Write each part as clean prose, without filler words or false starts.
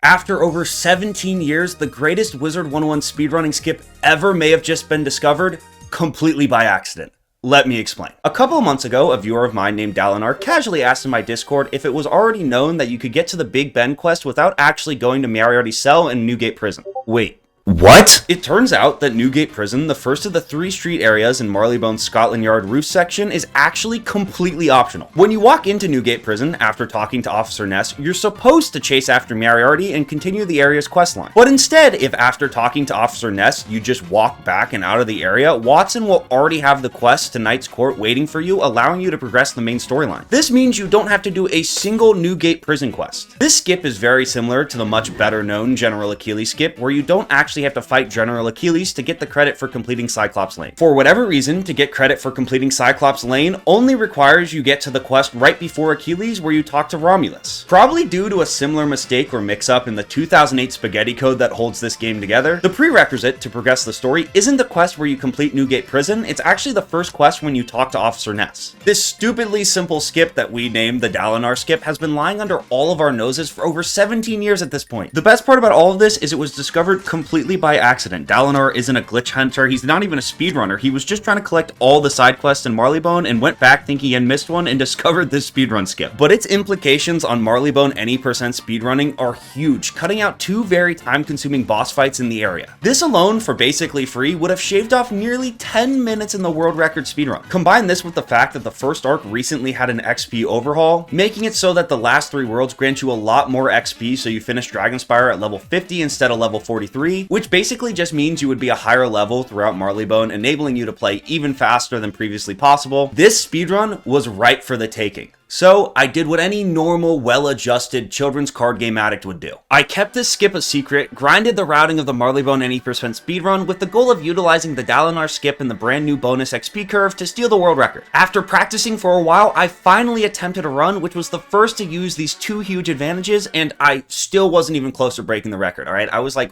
After over 17 years, the greatest Wizard101 speedrunning skip ever may have just been discovered, completely by accident. Let me explain. A couple of months ago, a viewer of mine named Dallinar casually asked in my Discord if it was already known that you could get to the Big Ben quest without actually going to Moriarty's cell in Newgate Prison. Wait. What? It turns out that Newgate Prison, the first of the 3 street areas in Marylebone's Scotland Yard roof section, is actually completely optional. When you walk into Newgate Prison after talking to Officer Ness, you're supposed to chase after Moriarty and continue the area's questline. But instead, if after talking to Officer Ness, you just walk back and out of the area, Watson will already have the quest to Knight's Court waiting for you, allowing you to progress the main storyline. This means you don't have to do a single Newgate Prison quest. This skip is very similar to the much better known General Achilles skip, where you don't actually have to fight General Achilles to get the credit for completing Cyclops Lane. For whatever reason, to get credit for completing Cyclops Lane only requires you get to the quest right before Achilles where you talk to Romulus. Probably due to a similar mistake or mix-up in the 2008 spaghetti code that holds this game together, the prerequisite to progress the story isn't the quest where you complete Newgate Prison, it's actually the first quest when you talk to Officer Ness. This stupidly simple skip that we named the Dallinar skip has been lying under all of our noses for over 17 years at this point. The best part about all of this is it was discovered completely by accident. Dallinar isn't a glitch hunter, he's not even a speedrunner, he was just trying to collect all the side quests in Marylebone and went back thinking he had missed one and discovered this speedrun skip. But its implications on Marylebone any % speedrunning are huge, cutting out 2 very time-consuming boss fights in the area. This alone, for basically free, would have shaved off nearly 10 minutes in the world record speedrun. Combine this with the fact that the first arc recently had an XP overhaul, making it so that the last 3 worlds grant you a lot more XP, so you finish Dragonspire at level 50 instead of level 43, which basically just means you would be a higher level throughout Marylebone, enabling you to play even faster than previously possible. This speedrun was ripe for the taking. So, I did what any normal, well-adjusted children's card game addict would do. I kept this skip a secret, grinded the routing of the Marylebone any % speedrun with the goal of utilizing the Dallinar skip and the brand new bonus XP curve to steal the world record. After practicing for a while, I finally attempted a run, which was the first to use these 2 huge advantages, and I still wasn't even close to breaking the record, alright? I was like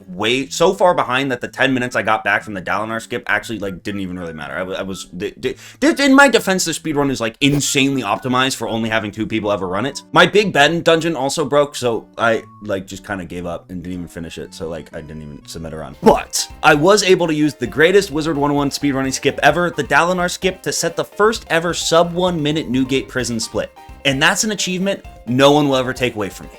so far behind that the 10 minutes I got back from the Dallinar skip actually didn't even really matter. In my defense, the speedrun is insanely optimized for only having 2 people ever run it. My Big Ben dungeon also broke, so I just kind of gave up and didn't even finish it, so I didn't even submit a run. But I was able to use the greatest Wizard101 speedrunning skip ever, the Dallinar skip, to set the first ever sub 1 minute Newgate Prison split. And that's an achievement no one will ever take away from me.